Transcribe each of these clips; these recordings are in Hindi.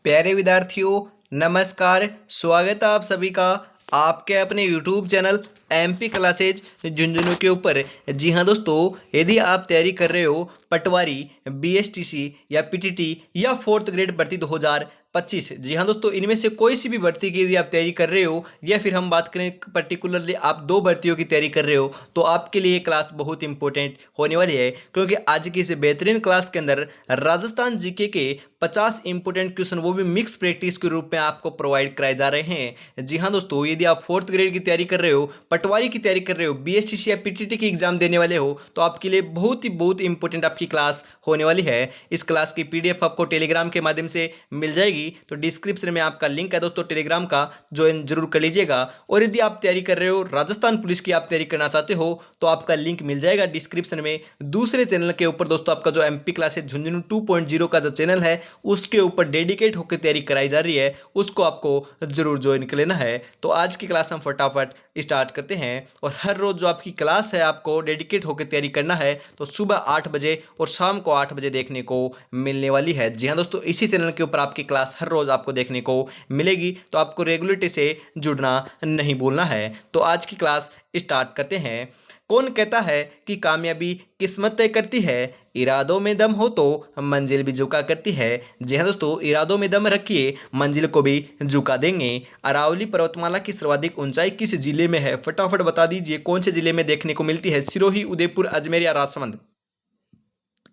प्यारे विद्यार्थियों, नमस्कार। स्वागत है आप सभी का आपके अपने YouTube channel MP classes Jhunjhunu के ऊपर। जी हाँ दोस्तों, यदि आप तैयारी कर रहे हो पटवारी, बीएसटीसी या पीटीटी या फोर्थ ग्रेड भर्ती 2025, जी हाँ दोस्तों, इनमें से कोई सी भी भर्ती की यदि आप तैयारी कर रहे हो या फिर हम बात करें पर्टिकुलरली आप दो भर्तियों की तैयारी कर रहे हो, तो आपके लिए ये क्लास बहुत इंपॉर्टेंट होने वाली है। क्योंकि आज की इस बेहतरीन क्लास के अंदर राजस्थान जीके के 50 इंपोर्टेंट क्वेश्चन, वो भी मिक्स प्रैक्टिस के रूप में आपको प्रोवाइड कराए जा रहे हैं। जी हाँ दोस्तों, यदि आप फोर्थ ग्रेड की तैयारी कर रहे हो, पटवारी की तैयारी कर रहे हो, बीएसटीसी या पीटीटी की एग्जाम देने वाले हो, तो आपके लिए बहुत इंपॉर्टेंट आपकी क्लास होने वाली है। इस क्लास की पीडीएफ आपको टेलीग्राम के माध्यम से मिल जाएगी, तो डिस्क्रिप्शन में आपका लिंक है दोस्तों टेलीग्राम का, ज्वाइन जरूर कर लीजिएगा। और यदि आप तैयारी कर रहे हो राजस्थान पुलिस की, आप तैयारी करना चाहते हो, तो आपका लिंक मिल जाएगा डिस्क्रिप्शन में। दूसरे चैनल के ऊपर दोस्तों आपका जो एमपी क्लासेज झुंझुनू 2.0 का जो चैनल है, उसके ऊपर डेडिकेट होकर तैयारी कराई जा रही है, उसको आपको जरूर ज्वाइन कर लेना है। तो आज की क्लास हम फटाफट स्टार्ट करते हैं। और हर रोज जो आपकी क्लास है, आपको डेडिकेट होकर तैयारी करना है, तो सुबह 8 बजे और शाम को 8 बजे देखने को मिलने वाली है। जी हाँ दोस्तों, इसी चैनल के ऊपर आपकी क्लास हर रोज आपको देखने को मिलेगी, तो आपको रेगुलरिटी से जुड़ना नहीं भूलना है। तो आज की क्लास स्टार्ट करते हैं। कौन कहता है कि कामयाबी किस्मत तय करती है, इरादों में दम हो तो मंजिल भी झुका करती है। जी हाँ दोस्तों, इरादों में दम रखिए, मंजिल को भी झुका देंगे। अरावली पर्वतमाला की सर्वाधिक ऊंचाई किस जिले में है? फटाफट बता दीजिए, कौन से जिले में देखने को मिलती है? सिरोही, उदयपुर, अजमेर या राजसमंद?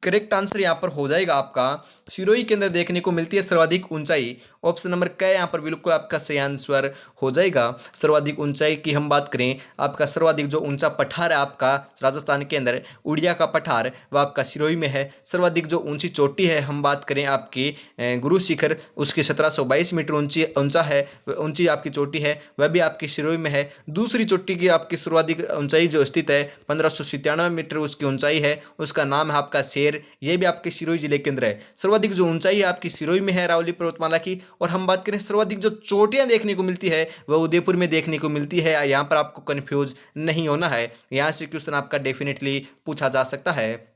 करेक्ट आंसर यहाँ पर हो जाएगा आपका सिरोही के अंदर देखने को मिलती है सर्वाधिक ऊंचाई। ऑप्शन नंबर क यहाँ पर बिल्कुल आपका सही आंसर हो जाएगा। सर्वाधिक ऊंचाई की हम बात करें, आपका सर्वाधिक जो ऊंचा पठार है आपका राजस्थान के अंदर, उड़िया का पठार, वह आपका सिरोही में है। सर्वाधिक जो ऊंची चोटी है, हम बात करें आपकी गुरु शिखर, उसकी 1722 मीटर ऊंचा है, ऊंची आपकी चोटी है, वह भी आपकी सिरोही में है। दूसरी चोटी की आपकी सर्वाधिक ऊंचाई जो स्थित है, 1597 मीटर उसकी ऊंचाई है, उसका नाम है आपका शेर, ये भी आपके सिरोही जिले के अंदर है। सर्वाधिक जो ऊंचाई है आपकी सिरोही में है अरावली पर्वतमाला की। और हम बात करें सर्वाधिक जो चोटियां देखने को मिलती है, वह उदयपुर में देखने को मिलती है। यहाँ पर आपको कंफ्यूज नहीं होना है, यहाँ से क्वेश्चन आपका डेफिनेटली पूछा जा सकता है।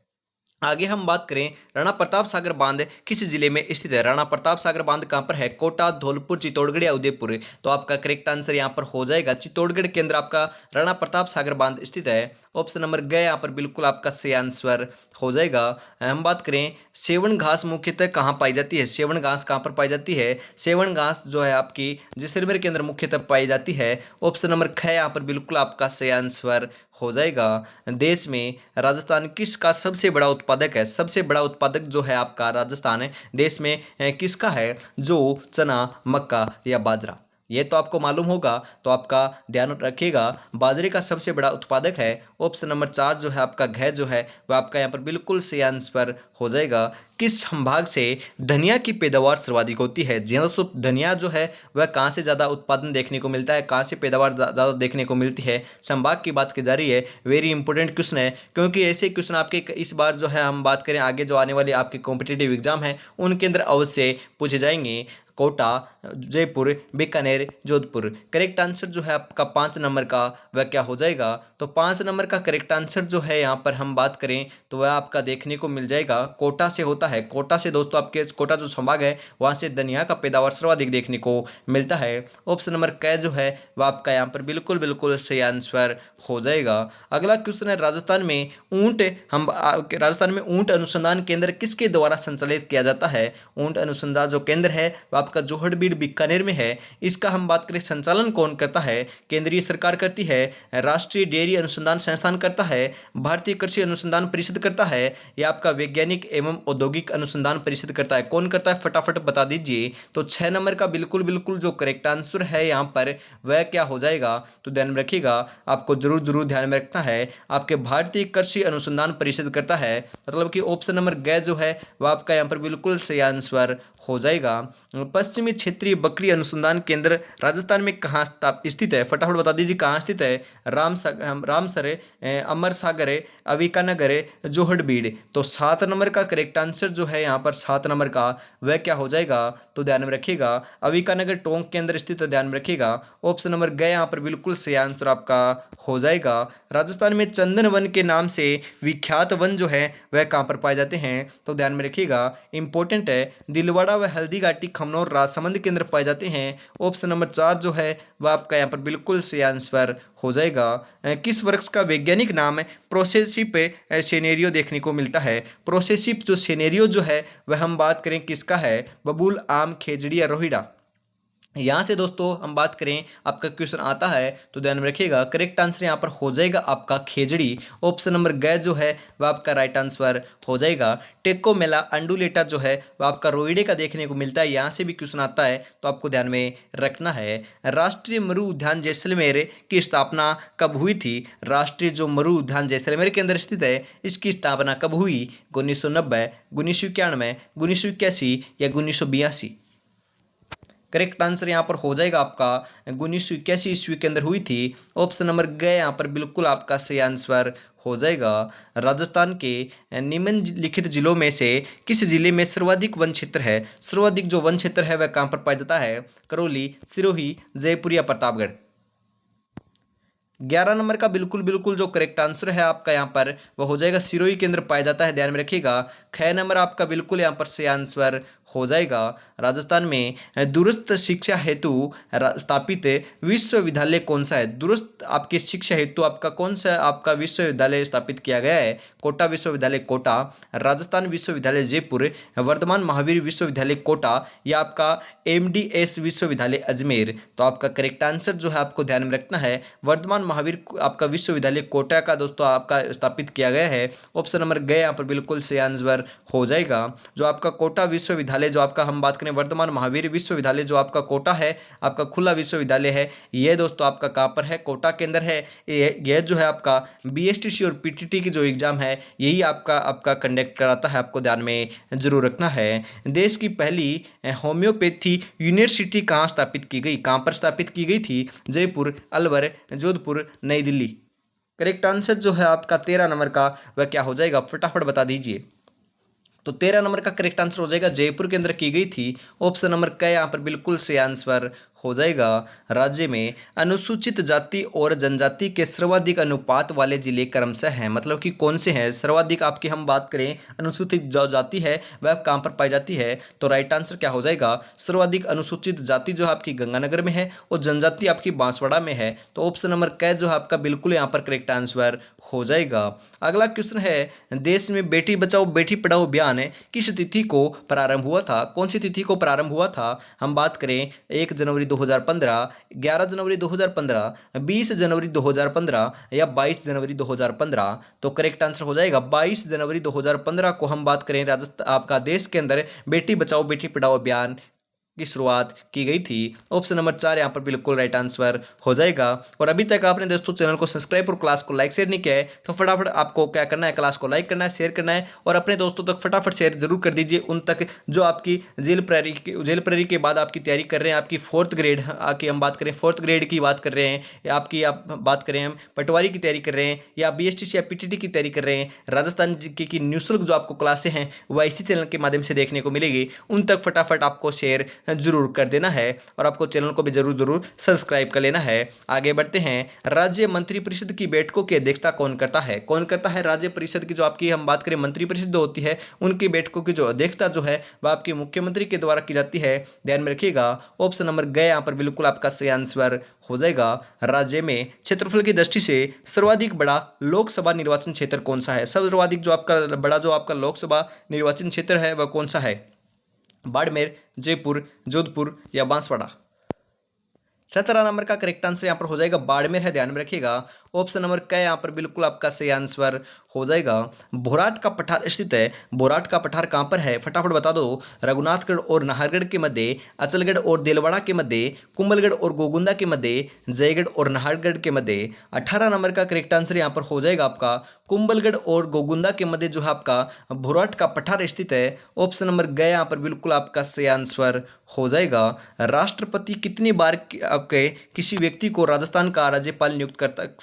आगे हम बात करें, राणा प्रताप सागर बांध किस जिले में स्थित है? राणा प्रताप सागर बांध कहां पर है? कोटा, धौलपुर, चित्तौड़गढ़ या उदयपुर? तो आपका करेक्ट आंसर यहां पर हो जाएगा चित्तौड़गढ़ के अंदर आपका राणा प्रताप सागर बांध स्थित है। ऑप्शन नंबर ग यहाँ पर बिल्कुल आपका सही आंसर हो जाएगा। हम बात करें, सेवन घास मुख्यतः कहाँ पाई जाती है? सेवन घास कहाँ पर पाई जाती है? सेवन घास जो है आपकी जैसलमेर के अंदर मुख्यतः पाई जाती है। ऑप्शन नंबर ख यहाँ पर बिल्कुल आपका सही आंसर हो जाएगा। देश में राजस्थान किसका सबसे बड़ा उत्पादक है? सबसे बड़ा उत्पादक जो है आपका राजस्थान है, देश में किसका है? जो चना, मक्का या बाजरा, ये तो आपको मालूम होगा, तो आपका ध्यान रखिएगा। बाजरे का सबसे बड़ा उत्पादक है। ऑप्शन नंबर 4 जो है आपका घ जो है, वह आपका यहाँ पर बिल्कुल सही आंसर हो जाएगा। किस संभाग से धनिया की पैदावार सर्वाधिक होती है? जी हाँ दोस्तों, धनिया जो है वह कहाँ से ज़्यादा उत्पादन देखने को मिलता है, कहाँ से पैदावार ज़्यादा देखने को मिलती है? संभाग की बात की जा रही है। वेरी इंपॉर्टेंट क्वेश्चन है, क्योंकि ऐसे क्वेश्चन आपके इस बार जो है हम बात करें, आगे जो आने वाले आपके कॉम्पिटिटिव एग्जाम है, उनके अंदर अवश्य पूछे जाएंगे। कोटा, जयपुर, बीकानेर, जोधपुर। करेक्ट आंसर जो है आपका 5 नंबर का, वह क्या हो जाएगा? तो 5 नंबर का करेक्ट आंसर जो है यहाँ पर हम बात करें, तो वह आपका देखने को मिल जाएगा कोटा से होता है। कोटा से दोस्तों, आपके कोटा जो संभाग है, वहाँ से धनिया का पैदावार सर्वाधिक देखने को मिलता है। ऑप्शन नंबर क जो है वह आपका यहाँ पर बिल्कुल सही आंसर हो जाएगा। अगला क्वेश्चन है, राजस्थान में ऊंट अनुसंधान केंद्र किसके द्वारा संचालित किया जाता है? ऊंट अनुसंधान जो केंद्र है वह आपका जोहड़बीड़ बीकानेर में है। इसका हम बात करें, संचालन कौन करता है? केंद्रीय सरकार करती है, राष्ट्रीय डेयरी अनुसंधान संस्थान करता है, भारतीय कृषि अनुसंधान परिषद करता है, या आपका वैज्ञानिक एवं औद्योगिक अनुसंधान परिषद करता है? कौन करता है? फटाफट बता दीजिए। तो 6 नंबर का बिल्कुल जो करेक्ट आंसर है यहाँ पर, वह क्या हो जाएगा? तो ध्यान में रखिएगा, आपको जरूर ध्यान में रखना है, आपके भारतीय कृषि अनुसंधान परिषद करता है। मतलब कि ऑप्शन नंबर ग जो है वह आपका यहाँ पर बिल्कुल सही आंसर हो जाएगा। पश्चिमी क्षेत्रीय क्षेत्रीय बकरी अनुसंधान केंद्र राजस्थान में कहाँ स्थित है? फटाफट बता दीजिए कहाँ स्थित है। रामसर है, अमर सागर है, अविकानगर है, जोहड़बीड़। तो 7 नंबर का करेक्ट आंसर जो है यहाँ पर 7 नंबर का वह क्या हो जाएगा? तो ध्यान में रखिएगा अविकानगर टोंक के अंदर स्थित है, ध्यान में रखिएगा। ऑप्शन नंबर ग यहाँ पर बिल्कुल सही आंसर आपका हो जाएगा। राजस्थान में चंदन वन के नाम से विख्यात वन जो है वह कहाँ पर पाए जाते हैं? तो ध्यान में रखिएगा, इंपॉर्टेंट है, दिलवाड़ा व हल्दी घाटी खमनोर राजसमंद के अंदर पाए जाते हैं। ऑप्शन नंबर 4 जो है वह आपका यहाँ पर बिल्कुल सही आंसर हो जाएगा। किस वृक्ष का वैज्ञानिक नाम है प्रोसेसिप सेनेरियो देखने को मिलता है? प्रोसेसिप जो सेनेरियो जो है वह हम बात करें किसका है? बबूल, आम, खेजड़ी या रोहिड़ा? यहाँ से दोस्तों हम बात करें आपका क्वेश्चन आता है तो ध्यान में रखिएगा करेक्ट आंसर यहाँ पर हो जाएगा आपका खेजड़ी। ऑप्शन नंबर ग जो है वह आपका राइट आंसर हो जाएगा। टेकोमेला अंडुलेटा जो है वह आपका रोइडे का देखने को मिलता है। यहाँ से भी क्वेश्चन आता है तो आपको ध्यान में रखना है। राष्ट्रीय मरु उद्यान जैसलमेर की स्थापना कब हुई थी? राष्ट्रीय जो मरु उद्यान जैसलमेर के अंदर स्थित है इसकी स्थापना कब हुई? 1990, 1991, 1981 या 1982? करेक्ट आंसर यहाँ पर हो जाएगा आपका 1981 ईस्वी के अंदर हुई थी। ऑप्शन नंबर ग यहाँ पर बिल्कुल आपका सही आंसर हो जाएगा। राजस्थान के निम्नलिखित जिलों में से किस जिले में सर्वाधिक वन क्षेत्र है? सर्वाधिक जो वन क्षेत्र है वह कहाँ पर पाया जाता है? करौली, सिरोही, जयपुर या प्रतापगढ़? 11 नंबर का बिल्कुल बिल्कुल जो करेक्ट आंसर है आपका यहाँ पर वह हो जाएगा सिरोही के अंदर पाया जाता है, ध्यान में रखिएगा। 6 नंबर आपका बिल्कुल यहाँ पर सही आंसर हो जाएगा। राजस्थान में दूरस्थ शिक्षा हेतु स्थापित विश्वविद्यालय कौन सा है? दूरस्थ आपकी शिक्षा हेतु आपका कौन सा आपका विश्वविद्यालय स्थापित किया गया है? कोटा विश्वविद्यालय कोटा, राजस्थान विश्वविद्यालय जयपुर, वर्धमान महावीर विश्वविद्यालय कोटा या आपका MDS विश्वविद्यालय अजमेर? तो आपका करेक्ट आंसर जो है आपको ध्यान में रखना है वर्धमान महावीर आपका विश्वविद्यालय कोटा का दोस्तों आपका स्थापित किया गया है। ऑप्शन नंबर ग यहाँ पर बिल्कुल सही आंसर हो जाएगा। जो आपका कोटा विश्वविद्यालय जो आपका हम बात करें वर्धमान महावीर विश्वविद्यालय जो आपका कोटा है आपका खुला विश्वविद्यालय है, यह दोस्तों आपका कहाँ पर है? कोटा के अंदर है। यह जो है आपका BSTC और PTT की जो एग्जाम है यही आपका कंडक्ट कराता है, आपको ध्यान में जरूर रखना है। देश की पहली होम्योपैथी यूनिवर्सिटी कहाँ स्थापित की गई? कहाँ पर स्थापित की गई थी? जयपुर, अलवर, जोधपुर, नई दिल्ली? करेक्ट आंसर जो है आपका 13 नंबर का वह क्या हो जाएगा? फटाफट बता दीजिए। तो 13 नंबर का करेक्ट आंसर हो जाएगा जयपुर के अंदर की गई थी। ऑप्शन नंबर क यहाँ पर बिल्कुल सही आंसर हो जाएगा। राज्य में अनुसूचित जाति और जनजाति के सर्वाधिक अनुपात वाले जिले क्रमशः हैं, मतलब कि कौन से हैं? सर्वाधिक आपकी हम बात करें अनुसूचित जो जाति है वह कहाँ पर पाई जाती है? तो राइट आंसर क्या हो जाएगा? सर्वाधिक अनुसूचित जाति जो आपकी गंगानगर में है और जनजाति आपकी बांसवाड़ा में है। तो ऑप्शन नंबर क जो है आपका बिल्कुल यहाँ पर करेक्ट आंसर हो जाएगा। अगला क्वेश्चन है, देश में बेटी बचाओ बेटी पढ़ाओ अभियान किस तिथि को प्रारंभ हुआ था? कौन सी तिथि को प्रारंभ हुआ था? हम बात करें 1 जनवरी 2015, 11 जनवरी 2015, 20 जनवरी 2015 या 22 जनवरी 2015? तो करेक्ट आंसर हो जाएगा 22 जनवरी 2015 को हम बात करें राजस्थान आपका देश के अंदर बेटी बचाओ बेटी पढ़ाओ अभियान की शुरुआत की गई थी। ऑप्शन नंबर 4 यहाँ पर बिल्कुल राइट आंसर हो जाएगा। और अभी तक आपने दोस्तों चैनल को सब्सक्राइब और क्लास को लाइक शेयर नहीं किया है तो फटाफट आपको क्या करना है? क्लास को लाइक करना है, शेयर करना है और अपने दोस्तों तक फटाफट शेयर जरूर कर दीजिए, उन तक जो आपकी जेल प्रहरी के बाद आपकी तैयारी कर रहे हैं, आपकी 4th ग्रेड की हम बात करें 4th ग्रेड की बात कर रहे हैं या आपकी आप बात करें हम पटवारी की तैयारी कर रहे हैं या BSTC या PTT की तैयारी कर रहे हैं, राजस्थान की निःशुल्क जो आपको क्लासें हैं वह इसी चैनल के माध्यम से देखने को मिलेगी, उन तक फटाफट आपको शेयर जरूर कर देना है और आपको चैनल को भी जरूर सब्सक्राइब कर लेना है। आगे बढ़ते हैं, राज्य मंत्रिपरिषद की बैठकों की अध्यक्षता कौन करता है? कौन करता है? राज्य परिषद की जो आपकी हम बात करें मंत्रिपरिषद होती है उनकी बैठकों की जो अध्यक्षता जो है वह आपके मुख्यमंत्री के द्वारा की जाती है, ध्यान में रखिएगा। ऑप्शन नंबर ग यहाँ पर बिल्कुल आपका सही आंसर हो जाएगा। राज्य में क्षेत्रफल की दृष्टि से सर्वाधिक बड़ा लोकसभा निर्वाचन क्षेत्र कौन सा है? सर्वाधिक जो आपका बड़ा जो आपका लोकसभा निर्वाचन क्षेत्र है वह कौन सा है? बाड़मेर, जयपुर, जोधपुर या बांसवाड़ा? 17 नंबर का करेक्ट आंसर यहाँ पर हो जाएगा बाड़मेर है, ध्यान में रखिएगा। ऑप्शन नंबर क यहाँ पर बिल्कुल आपका सही आंसर हो जाएगा। बोराट का पठार स्थित है, बोराट का पठार कहाँ पर है, फटाफट बता दो। रघुनाथगढ़ और नाहरगढ़ के मध्य, अचलगढ़ और देलवाड़ा के मध्य, कुंभलगढ़ और गोगुंदा के मध्य, जयगढ़ और नाहरगढ़ के मध्य। 18 नंबर का करेक्ट आंसर यहाँ पर हो जाएगा आपका कुंभलगढ़ और गोगुंदा के मध्य जो है आपका बोराट का पठार स्थित है। ऑप्शन नंबर ग यहाँ पर बिल्कुल आपका सही आंसर हो जाएगा। राष्ट्रपति कितनी बार आपके किसी व्यक्ति को राजस्थान का राज्यपाल नियुक्त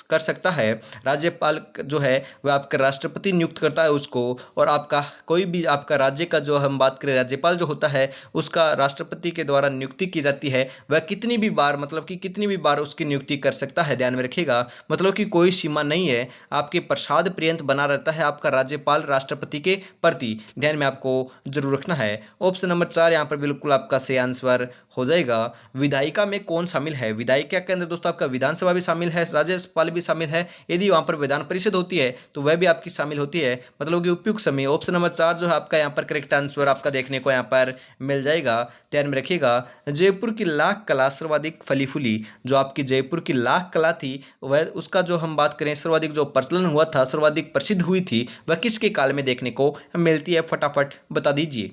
कर सकता है। राज्यपाल जो है वह आपका राष्ट्रपति नियुक्त करता है उसको, और आपका कोई भी आपका राज्य का जो हम बात करें राज्यपाल जो होता है उसका राष्ट्रपति के द्वारा नियुक्ति की जाती है। वह कितनी भी बार, मतलब कि कितनी भी बार उसकी नियुक्ति कर सकता है, ध्यान में रखिएगा। मतलब कि कोई सीमा नहीं है, आपके प्रसाद पर्यंत बना रहता है आपका राज्यपाल राष्ट्रपति के प्रति, ध्यान में आपको जरूर रखना है। ऑप्शन नंबर 4 यहाँ पर बिल्कुल आपका सही आंसर हो जाएगा। विधायिका में कौन शामिल है, विधायिका के अंदर दोस्तों आपका विधानसभा भी शामिल है, राज्यपाल भी शामिल है। यदि वहां पर विधान परिषद होती है तो वह भी आपकी शामिल होती है, मतलब कि उपयुक्त समय। ऑप्शन नंबर 4 जो है आपका यहाँ पर करेक्ट आंसर आपका देखने को यहाँ पर मिल जाएगा, ध्यान में रखिएगा। जयपुर की लाख कला सर्वाधिक फली फूली, जो आपकी जयपुर की लाख कला थी वह उसका जो हम बात करें सर्वाधिक जो प्रचलन हुआ था, सर्वाधिक प्रसिद्ध हुई थी, वह किसके काल में देखने को मिलती है, फटाफट बता दीजिए।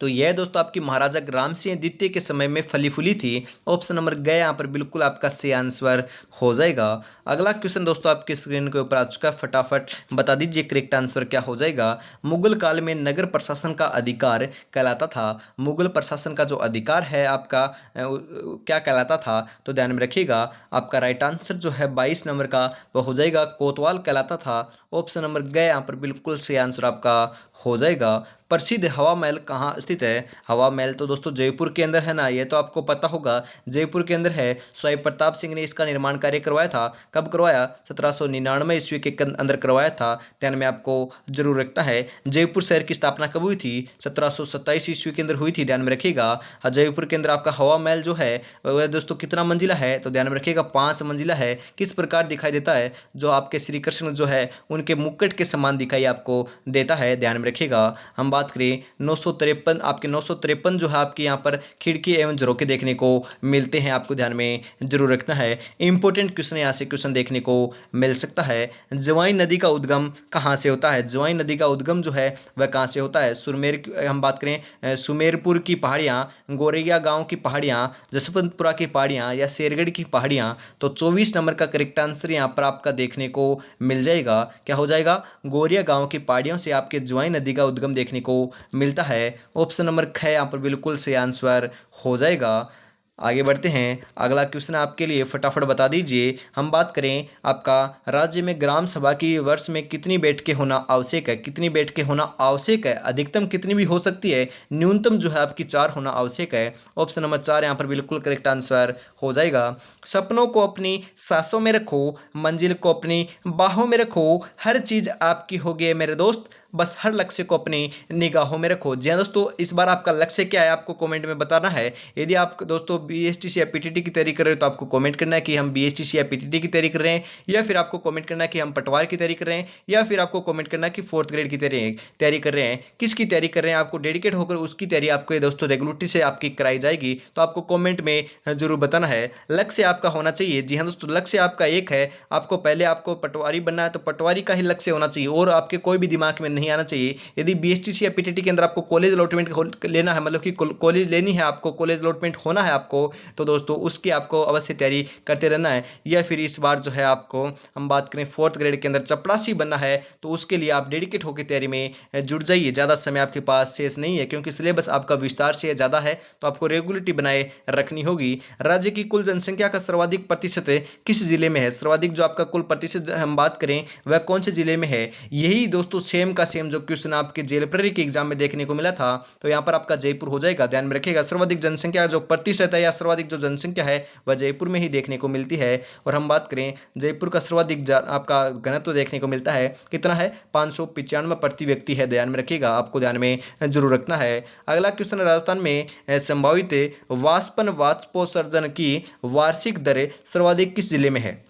तो यह दोस्तों आपकी महाराजा ग्राम सिंह द्वितीय के समय में फली फूली थी। ऑप्शन नंबर ग यहाँ पर बिल्कुल आपका सही आंसर हो जाएगा। अगला क्वेश्चन दोस्तों आपकी स्क्रीन के ऊपर आ चुका है, फटाफट बता दीजिए करेक्ट आंसर क्या हो जाएगा। मुगल काल में नगर प्रशासन का अधिकार कहलाता था, मुगल प्रशासन का जो अधिकार है आपका क्या कहलाता था, तो ध्यान में रखिएगा आपका राइट आंसर जो है 22 नंबर का वह हो जाएगा कोतवाल कहलाता था। ऑप्शन नंबर ग यहाँ पर बिल्कुल सही आंसर आपका हो जाएगा। प्रसिद्ध हवा महल कहाँ स्थित है, हवा महल तो दोस्तों जयपुर के अंदर है ना, ये तो आपको पता होगा जयपुर के अंदर है। स्वयं प्रताप सिंह ने इसका निर्माण कार्य करवाया था, कब करवाया, 1799 ईस्वी के अंदर करवाया था, ध्यान में आपको जरूर रखना है। जयपुर शहर की स्थापना कब हुई थी, 1727 ईस्वी के अंदर हुई थी, ध्यान में रखिएगा। जयपुर के अंदर आपका हवा महल जो है वह दोस्तों कितना मंजिला है, तो ध्यान में रखिएगा 5 मंजिला है। किस प्रकार दिखाई देता है, जो आपके श्री कृष्ण जो है उनके मुकुट के समान दिखाई आपको देता है, ध्यान में रखिएगा। हम बात करें 953, आपके 953 जो है आपके यहाँ पर खिड़की एवं झरोके देखने को मिलते हैं, आपको ध्यान में जरूर रखना है। इंपॉर्टेंट क्वेश्चन यहाँ से क्वेश्चन देखने को मिल सकता है। जवाई नदी का उद्गम कहाँ से होता है, जवाई नदी का उद्गम जो है वह कहाँ से होता है। सुमेर, हम बात करें सुमेरपुर की पहाड़ियाँ, गोरैया गाँव की पहाड़ियाँ, जसवंतपुरा की पहाड़ियाँ या शेरगढ़ की पहाड़ियाँ, तो 24 नंबर का करेक्ट आंसर यहाँ पर आपका देखने को मिल जाएगा। क्या हो जाएगा, गोरिया गांव की पहाड़ियों से आपके जुआई नदी का उद्गम देखने को मिलता है। ऑप्शन नंबर ख यहाँ पर बिल्कुल सही आंसर हो जाएगा। आगे बढ़ते हैं, अगला क्वेश्चन आपके लिए, फटाफट बता दीजिए। हम बात करें आपका राज्य में ग्राम सभा की वर्ष में कितनी बैठकें होना आवश्यक है, कितनी बैठकें होना आवश्यक है, अधिकतम कितनी भी हो सकती है, न्यूनतम जो है आपकी 4 होना आवश्यक है। ऑप्शन नंबर 4 यहाँ पर बिल्कुल करेक्ट आंसर हो जाएगा। सपनों को अपनी सांसों में रखो, मंजिल को अपनी बाहों में रखो, हर चीज आपकी होगी मेरे दोस्त, बस हर लक्ष्य को अपनी निगाहों में रखो। जी हाँ दोस्तों, इस बार आपका लक्ष्य क्या है आपको कमेंट में बताना है। यदि आप दोस्तों बीएसटीसी या पीटीटी की तैयारी कर रहे हो तो आपको कमेंट करना है कि हम बीएसटीसी या पीटीटी की तैयारी कर रहे हैं, या फिर आपको कमेंट करना है कि हम पटवार की तैयारी कर रहे हैं, या फिर आपको कमेंट करना है कि 4th ग्रेड की तैयारी कर रहे हैं। किसकी तैयारी कर रहे हैं, आपको डेडिकेट होकर उसकी तैयारी आपको दोस्तों रेगुलरिटी से आपकी कराई जाएगी, तो आपको कॉमेंट में जरूर बताना है। लक्ष्य आपका होना चाहिए, जी हाँ दोस्तों, लक्ष्य आपका एक है, आपको पहले आपको पटवारी बनना है तो पटवारी का ही लक्ष्य होना चाहिए, और आपके कोई भी दिमाग में नहीं आना चाहिए। यदि बीएसटीसी या पीटीटी के अंदर आपको कॉलेज अलॉटमेंट लेना है, मतलब कि कॉलेज लेनी है आपको, कॉलेज अलॉटमेंट होना है आपको, तो दोस्तों उसकी आपको अवश्य तैयारी करते रहना है। या फिर इस बार जो है आपको हम बात करें 4th ग्रेड के अंदर चपरासी बनना है, तो उसके लिए आप डेडिकेट होकर तैयारी में जुट जाइए। ज़्यादा समय आपके पास शेष नहीं है, क्योंकि सिलेबस आपका विस्तार से ज़्यादा है, तो आपको रेगुलरिटी बनाए रखनी होगी। राज्य की कुल जनसंख्या का सर्वाधिक प्रतिशत किस जिले में है, सर्वाधिक जो आपका कुल प्रतिशत हम बात करें वह कौन से जिले में है। यही दोस्तों सेम का सेम जो क्वेश्चन आपके जेल प्रेरी के एग्जाम में देखने को मिला था, तो यहाँ पर आपका जयपुर हो जाएगा, ध्यान में रखिएगा। सर्वाधिक जनसंख्या जो प्रतिशत है या सर्वाधिक जो जनसंख्या है वह जयपुर में ही देखने को मिलती है। और हम बात करें जयपुर का सर्वाधिक आपका घनत्व देखने को मिलता है, कितना है, 595 प्रति व्यक्ति है, ध्यान में रखिएगा, आपको ध्यान में जरूर रखना है। अगला क्वेश्चन, राजस्थान में संभावित वाष्पन वाष्पोत्सर्जन की वार्षिक दर सर्वाधिक किस जिले में है,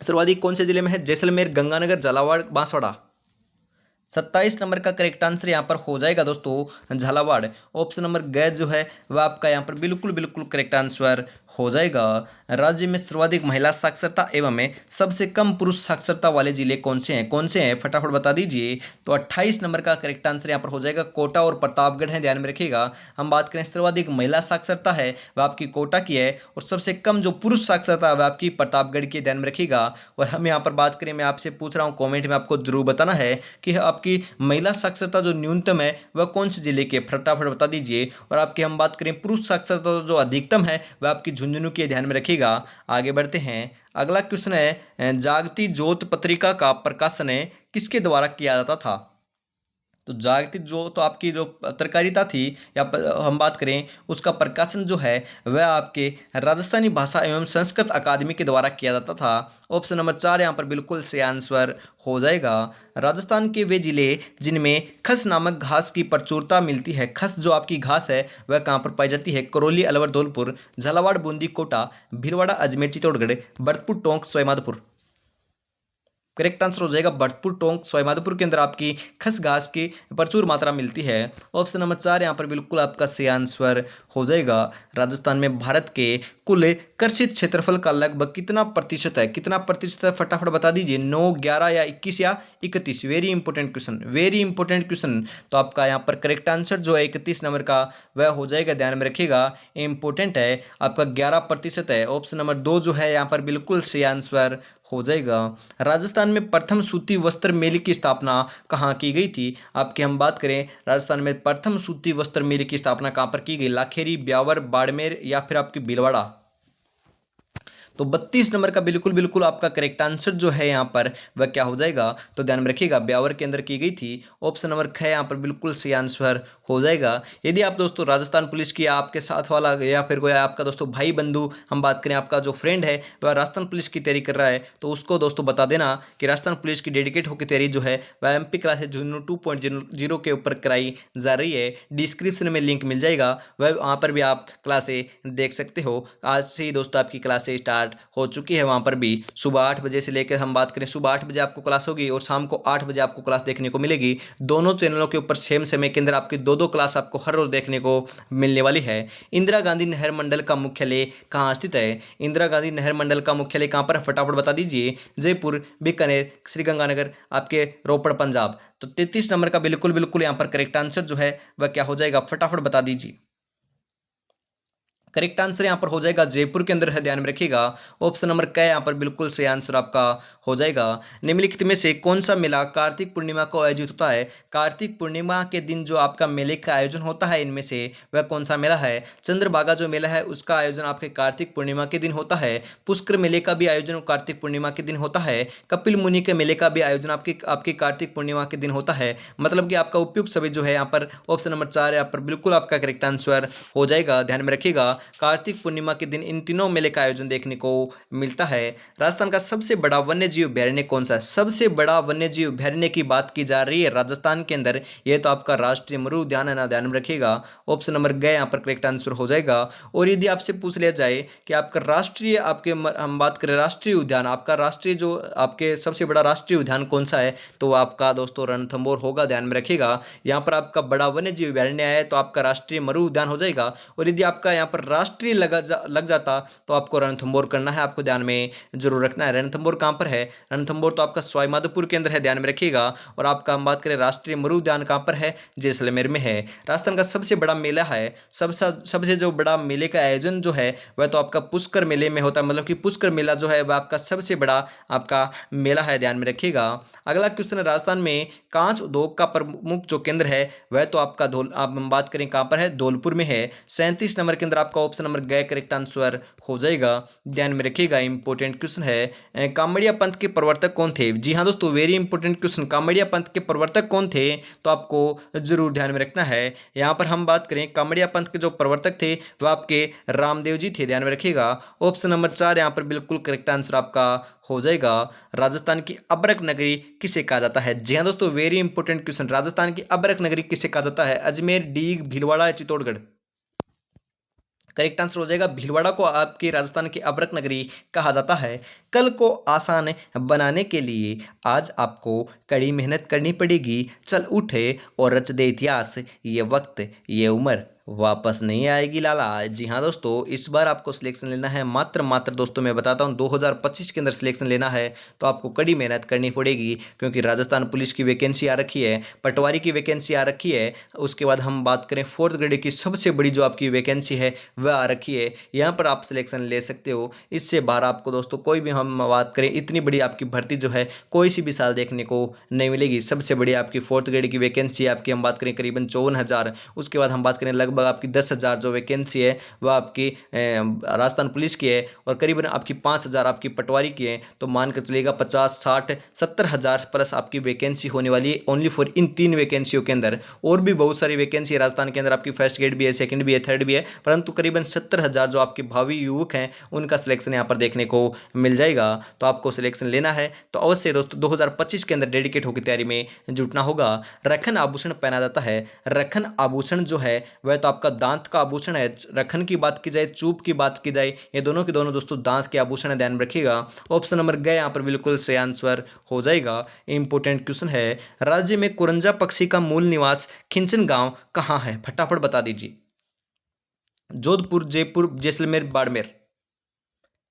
सर्वाधिक कौन से जिले में है, जैसलमेर, गंगानगर, झालावाड़, बांसवाड़ा। 27 नंबर का करेक्ट आंसर यहाँ पर हो जाएगा दोस्तों झालावाड़। ऑप्शन नंबर ग जो है वह आपका यहाँ पर बिल्कुल बिल्कुल करेक्ट आंसर हो जाएगा। राज्य में सर्वाधिक महिला साक्षरता एवं में सबसे कम पुरुष साक्षरता वाले जिले कौन से हैं फटाफट बता दीजिए। तो 28 नंबर का करेक्ट आंसर यहाँ पर हो जाएगा कोटा और प्रतापगढ़ है, ध्यान में रखिएगा। हम बात करें सर्वाधिक महिला साक्षरता है वह आपकी कोटा की है और सबसे कम जो पुरुष साक्षरता है वह आपकी प्रतापगढ़ की, ध्यान में रखिएगा। और हम यहाँ पर बात करें, मैं आपसे पूछ रहा हूँ कॉमेंट में आपको जरूर बताना है कि आपकी महिला साक्षरता जो न्यूनतम है वह कौन से जिले के, फटाफट बता दीजिए। और आपकी हम बात करें पुरुष साक्षरता जो अधिकतम है वह आपकी झुंझुनू की, ध्यान में रखिएगा। आगे बढ़ते हैं, अगला क्वेश्चन है जागती ज्योत पत्रिका का प्रकाशन किसके द्वारा किया जाता था। तो जागती ज्योत तो आपकी जो पत्रकारिता थी या हम बात करें उसका प्रकाशन जो है वह आपके राजस्थानी भाषा एवं संस्कृत अकादमी के द्वारा किया जाता था। ऑप्शन नंबर 4 यहाँ पर बिल्कुल से आंसर हो जाएगा। राजस्थान के वे जिले जिनमें खस नामक घास की प्रचुरता मिलती है, खस जो आपकी घास है वह कहाँ पर पाई जाती है, करौली, अलवर, धौलपुर, झालावाड़, बूंदी, कोटा, भीलवाड़ा, अजमेर, चित्तौड़गढ़, भरतपुर, टोंक, सवाईमाधोपुर। करेक्ट आंसर हो जाएगा भरतपुर, टोंक, सवाईमाधोपुर के अंदर आपकी खस घास की प्रचुर मात्रा मिलती है। ऑप्शन नंबर 4 यहाँ पर बिल्कुल आपका सही आंसर हो जाएगा। राजस्थान में भारत के कुल कृषित क्षेत्रफल का लगभग कितना प्रतिशत है, कितना प्रतिशत है फटाफट बता दीजिए। 9, 11 या 21 या 31। Very important question, very important question. तो आपका यहाँ पर करेक्ट आंसर जो है 31 नंबर का वह हो जाएगा, ध्यान में रखिएगा। इंपॉर्टेंट है आपका 11% है। ऑप्शन नंबर 2 जो है यहाँ पर बिल्कुल सही आंसर हो जाएगा। राजस्थान में प्रथम सूती वस्त्र मेले की स्थापना कहाँ की गई थी। आपकी हम बात करें राजस्थान में प्रथम सूती वस्त्र मेले की स्थापना कहाँ पर की गई, लाखेरी, ब्यावर, बाड़मेर या फिर आपकी भीलवाड़ा। तो 32 नंबर का बिल्कुल बिल्कुल आपका करेक्ट आंसर जो है यहाँ पर वह क्या हो जाएगा, तो ध्यान में रखिएगा ब्यावर के अंदर की गई थी। ऑप्शन नंबर ख यहाँ पर बिल्कुल सही आंसर हो जाएगा। यदि आप दोस्तों राजस्थान पुलिस की आपके साथ वाला या फिर कोई आपका दोस्तों भाई बंधु हम बात करें आपका जो फ्रेंड है वह राजस्थान पुलिस की तैयारी कर रहा है तो उसको दोस्तों बता देना कि राजस्थान पुलिस की डेडिकेट होकर तैयारी जो है वह एमपी क्लासेज जूनियर 2.0 के ऊपर कराई जा रही है। डिस्क्रिप्शन में लिंक मिल जाएगा, वह वहाँ पर भी आप क्लासें देख सकते हो। आज से ही दोस्तों आपकी क्लासें स्टार्ट हो चुकी है। वहाँ पर भी सुबह 8 बजे से लेकर हम बात करें सुबह 8 बजे आपको क्लास होगी और शाम को 8 बजे आपको क्लास देखने को मिलेगी। दोनों चैनलों के ऊपर सेम समय के अंदर आपकी दो क्लास आपको हर रोज देखने को मिलने वाली है। इंदिरा गांधी नहर मंडल का मुख्यालय कहाँ स्थित है। इंदिरा गांधी नहर मंडल का मुख्यालय कहाँ पर है फटाफट बता दीजिए। जयपुर, बीकानेर, श्रीगंगानगर, आपके रोपड़, पंजाब। तो 33 नंबर का बिल्कुल बिल्कुल यहाँ पर करेक्ट आंसर जो है वह क्या हो जाएगा फटाफट बता दीजिए। करेक्ट आंसर यहाँ पर हो जाएगा जयपुर के अंदर है, ध्यान में रखिएगा। ऑप्शन नंबर क यहाँ पर बिल्कुल सही आंसर आपका हो जाएगा। निम्नलिखित में से कौन सा मेला कार्तिक पूर्णिमा को आयोजित होता है। कार्तिक पूर्णिमा के दिन जो आपका मेले का आयोजन होता है इनमें से वह कौन सा मेला है। चंद्रभागा जो मेला है उसका आयोजन आपके कार्तिक पूर्णिमा के दिन होता है। पुष्कर मेले का भी आयोजन कार्तिक पूर्णिमा के दिन होता है। कपिल मुनि के मेले का भी आयोजन आपकी कार्तिक पूर्णिमा के दिन होता है। मतलब कि आपका उपयुक्त सभी जो है यहाँ पर ऑप्शन नंबर 4 यहाँ पर बिल्कुल आपका करेक्ट आंसर हो जाएगा, ध्यान में रखिएगा। कार्तिक पूर्णिमा के दिन इन तीनों मेले का आयोजन देखने को मिलता है। राजस्थान का सबसे बड़ा वन्यजीव अभ्यारण्य कौन सा है। सबसे बड़ा वन्यजीव अभ्यारण्य की बात की जा रही है राजस्थान के अंदर, यह तो आपका राष्ट्रीय मरु उद्यान है ना, ध्यान में रखिएगा। ऑप्शन नंबर ग यहाँ पर करेक्ट आंसर हो जाएगा। और यदि आपसे पूछ लिया जाए कि आपका राष्ट्रीय हम बात करें राष्ट्रीय उद्यान, आपका राष्ट्रीय जो आपके सबसे बड़ा राष्ट्रीय उद्यान कौन सा है, तो आपका दोस्तों रणथंभौर होगा, ध्यान में रखिएगा। यहाँ पर आपका बड़ा वन्यजीव अभ्यारण्य है तो आपका राष्ट्रीय मरु उद्यान हो जाएगा। और यदि आपका यहाँ पर राष्ट्रीय लग जाता तो आपको रणथंभौर करना है, आपको ध्यान में जरूर रखना है। रणथंभौर कहाँ पर है, रणथंभौर तो आपका सवाईमाधोपुर के अंदर है, ध्यान में रखिएगा। और आपका हम बात करें राष्ट्रीय मरु उद्यान कहाँ पर है, जैसलमेर में है। राजस्थान का सबसे बड़ा मेला है, सबसे जो बड़ा मेले का आयोजन जो है वह तो आपका पुष्कर मेले में होता है। मतलब कि पुष्कर मेला जो है वह आपका सबसे बड़ा आपका मेला है, ध्यान में रखिएगा। अगला क्वेश्चन है राजस्थान में कांच उद्योग का प्रमुख जो केंद्र है वह तो आपका आप हम बात करें कहाँ पर है, धौलपुर में है। 37 नंबर के अंदर आपका ऑप्शन नंबर ग करेक्ट आंसर हो जाएगा, ध्यान में रखिएगा। इंपॉर्टेंट क्वेश्चन है कामड़िया पंथ के प्रवर्तक कौन थे। जी हाँ दोस्तों, वेरी इंपॉर्टेंट क्वेश्चन, कामड़िया पंथ के प्रवर्तक कौन थे, तो आपको जरूर ध्यान में रखना है। यहाँ पर हम बात करें कामड़िया पंथ के जो प्रवर्तक थे वह आपके रामदेव जी थे, ध्यान में रखिएगा। ऑप्शन नंबर 4 यहाँ पर बिल्कुल करेक्ट आंसर आपका हो जाएगा। राजस्थान की अबरक नगरी किसे कहा जाता है। जी हाँ दोस्तों, वेरी इंपॉर्टेंट क्वेश्चन, राजस्थान की अबरक नगरी किसे कहा जाता है। अजमेर, डीग, भीलवाड़ा या चित्तौड़गढ़। करेक्ट आंसर हो जाएगा भीलवाड़ा को आपके राजस्थान की अब्रक नगरी कहा जाता है। कल को आसान बनाने के लिए आज आपको कड़ी मेहनत करनी पड़ेगी। चल उठे और रच दे इतिहास, ये वक्त ये उम्र वापस नहीं आएगी लाला। जी हाँ दोस्तों, इस बार आपको सिलेक्शन लेना है, मात्र मात्र दोस्तों मैं बताता हूँ 2025 के अंदर सिलेक्शन लेना है तो आपको कड़ी मेहनत करनी पड़ेगी, क्योंकि राजस्थान पुलिस की वैकेंसी आ रखी है, पटवारी की वैकेंसी आ रखी है। उसके बाद हम बात करें फोर्थ ग्रेड की सबसे बड़ी जो आपकी वैकेंसी है वह आ रखी है, यहाँ पर आप सिलेक्शन ले सकते हो। इससे बाहर आपको दोस्तों कोई भी हम बात करें इतनी बड़ी आपकी भर्ती जो है कोई सी भी साल देखने को नहीं मिलेगी। सबसे बड़ी आपकी फोर्थ ग्रेड की वैकेंसी आपकी हम बात करें करीबन 54,000। उसके बाद हम बात करें लगभग आपकी 10,000 जो वैकेंसी है वह आपकी राजस्थान पुलिस की है, और करीबन आपकी 5,000 आपकी पटवारी की है। तो मानकर चलिएगा 50, 60, 70,000 प्लस आपकी वैकेंसी होने वाली है ओनली फॉर इन 3 वैकेंसियों के अंदर। और भी बहुत सारी वैकेंसी है राजस्थान के अंदर, आपकी फर्स्ट ग्रेड भी है, सेकंड भी है, थर्ड भी है, परंतु करीबन 70,000 जो आपके भावी युवक हैं उनका सिलेक्शन यहाँ पर देखने को मिल जाएगा। तो आपको सिलेक्शन लेना है तो अवश्य दोस्तों 2025 के अंदर डेडिकेट होकर तैयारी में जुटना होगा। रखन आभूषण पहना जाता है। रखन आभूषण जो है वह तो आपका दांत का आभूषण है। रखन की बात की जाए, चूप की बात की जाए, ये दोनों के दोनों दोस्तों दांत के आभूषण है, ध्यान में रखिएगा। ऑप्शन नंबर गए यहाँ पर बिल्कुल सही आंसर हो जाएगा। इंपॉर्टेंट क्वेश्चन है, राज्य में कुरंजा पक्षी का मूल निवास खिंचन गांव कहाँ है? फटाफट बता दीजिए। जोधपुर, जयपुर, जैसलमेर, बाड़मेर।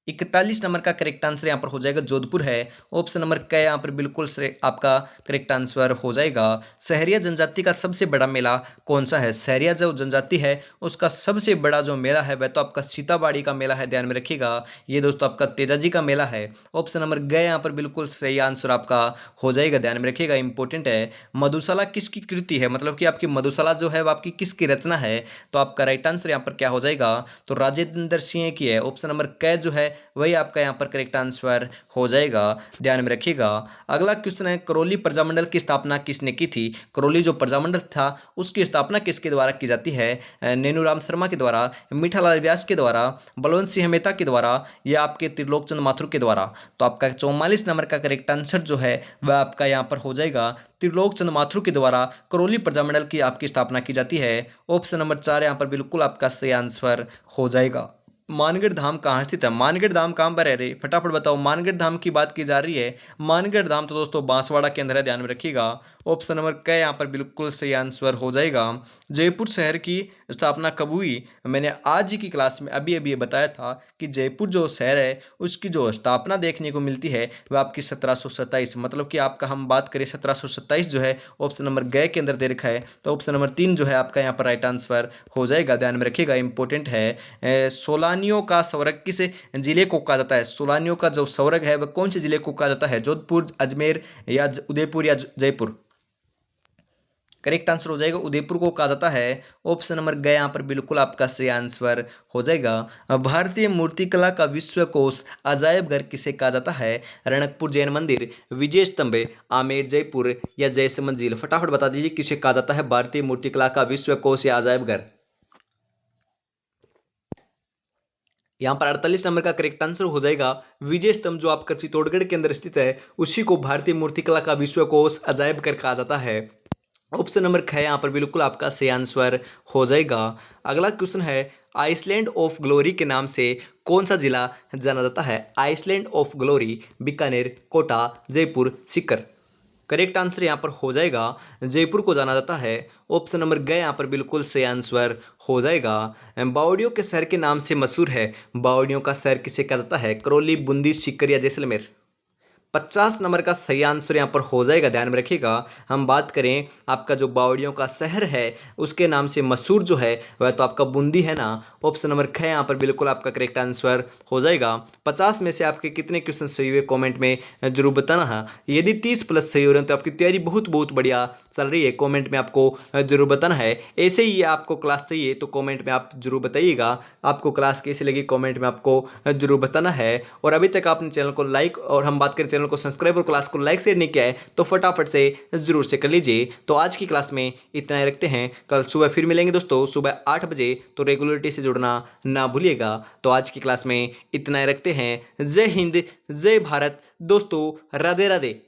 41 नंबर का करेक्ट आंसर यहाँ पर हो जाएगा जोधपुर है। ऑप्शन नंबर क यहाँ पर बिल्कुल से आपका करेक्ट आंसर हो जाएगा। सहरिया जनजाति का सबसे बड़ा मेला कौन सा है? सहरिया जो जनजाति है उसका सबसे बड़ा जो मेला है वह तो आपका सीताबाड़ी का मेला है, ध्यान में रखिएगा। ये दोस्तों आपका तेजाजी का मेला है। ऑप्शन नंबर ग यहाँ पर बिल्कुल सही आंसर आपका हो जाएगा, ध्यान में रखिएगा, इंपॉर्टेंट है। मधुशाला किसकी कृति है? मतलब कि आपकी मधुशाला जो है वो आपकी किसकी रचना है? तो आपका राइट आंसर यहाँ पर क्या हो जाएगा? तो राजेंद्र सिंह की है। ऑप्शन नंबर क जो है वही आपका यहाँ पर करेक्ट आंसर हो जाएगा, ध्यान में रखिएगा। अगला क्वेश्चन है, करौली प्रजामंडल की स्थापना किसने की थी? करौली जो प्रजामंडल था उसकी स्थापना किसके द्वारा की जाती है? नैनूराम शर्मा के द्वारा, मीठालाल व्यास के द्वारा, बलवंत सिंह मेहता के द्वारा, या आपके त्रिलोकचंद माथुर के द्वारा? तो आपका 44 नंबर का करेक्ट आंसर जो है वह आपका यहाँ पर हो जाएगा त्रिलोकचंद माथुर के द्वारा करौली प्रजामंडल की आपकी स्थापना की जाती है। ऑप्शन नंबर 4 यहाँ पर बिल्कुल आपका सही आंसर हो जाएगा। मानगढ़ धाम कहाँ स्थित है? मानगढ़ धाम कहाँ पर है रे? फटाफट बताओ। मानगढ़ धाम की बात की जा रही है। मानगढ़ धाम तो दोस्तों बांसवाड़ा के अंदर है, ध्यान में रखिएगा। ऑप्शन नंबर क यहाँ पर बिल्कुल सही आंसर हो जाएगा। जयपुर शहर की स्थापना कब हुई? मैंने आज ही की क्लास में अभी अभी ये बताया था कि जयपुर जो शहर है उसकी जो स्थापना देखने को मिलती है वह आपकी 1727, मतलब कि आपका हम बात करें 1727 जो है ऑप्शन नंबर ग के अंदर दे रखा है। तो ऑप्शन नंबर 3 जो है आपका यहाँ पर राइट आंसर हो जाएगा, ध्यान में रखिएगा, इंपॉर्टेंट है। सोलानियों का स्वर्ग किस जिले को कहा जाता है? सोलानियों का जो स्वर्ग है वह कौन से जिले को कहा जाता है? जोधपुर, अजमेर, या उदयपुर, या जयपुर? करेक्ट आंसर हो जाएगा उदयपुर को कहा जाता है। ऑप्शन नंबर ग यहाँ पर बिल्कुल आपका सही आंसर हो जाएगा। भारतीय मूर्तिकला का विश्व कोश अजायब घर किसे कहा जाता है? रणकपुर जैन मंदिर, विजय स्तंभ, आमेर जयपुर, या जयसमंद झील? फटाफट बता दीजिए किसे कहा जाता है भारतीय मूर्तिकला का विश्व कोश या अजायब घर? यहाँ पर 48 नंबर का करेक्ट आंसर हो जाएगा विजय स्तंभ, जो आपका चित्तौड़गढ़ के अंदर स्थित है उसी को भारतीय मूर्तिकला का विश्व कोश अजायब घर कहा जाता है। ऑप्शन नंबर ख यहाँ पर बिल्कुल आपका सही आंसर हो जाएगा। अगला क्वेश्चन है, आइसलैंड ऑफ ग्लोरी के नाम से कौन सा जिला जाना जाता है? Island of glory, Bikaner, Kota, Jaipur, Sikar? Correct answer यहाँ पर हो जाएगा जयपुर को जाना जाता है। ऑप्शन नंबर ग यहाँ पर बिल्कुल सही आंसर हो जाएगा। बावड़ियों के शहर के नाम से मशहूर है। बावड़ियों का शहर किसे कहा जाता है? करौली, बूंदी, सीकर, या जैसलमेर? 50 नंबर का सही आंसर यहाँ पर हो जाएगा, ध्यान में रखिएगा। हम बात करें आपका जो बावड़ियों का शहर है उसके नाम से मशहूर जो है वह तो आपका बूंदी है ना। ऑप्शन नंबर ख यहाँ पर बिल्कुल आपका करेक्ट आंसर हो जाएगा। 50 में से आपके कितने क्वेश्चन सही हुए कमेंट में जरूर बताना है। यदि 30 प्लस सही हो रहे हैं तो आपकी तैयारी बहुत बहुत बढ़िया चल रही है, कमेंट में आपको जरूर बताना है। ऐसे ही आपको क्लास चाहिए तो कमेंट में आप जरूर बताइएगा आपको क्लास कैसी लगी, कमेंट में आपको जरूर बताना है। और अभी तक आपने चैनल को लाइक और हम बात करें चैनल को सब्सक्राइब और क्लास को लाइक शेयर नहीं किया है तो फटाफट से जरूर से कर लीजिए। तो आज की क्लास में इतना ही रखते हैं, कल सुबह फिर मिलेंगे दोस्तों सुबह 8 बजे, तो रेगुलरिटी से जुड़ना ना भूलिएगा। तो आज की क्लास में इतना ही रखते हैं। जय हिंद, जय भारत दोस्तों, राधे राधे।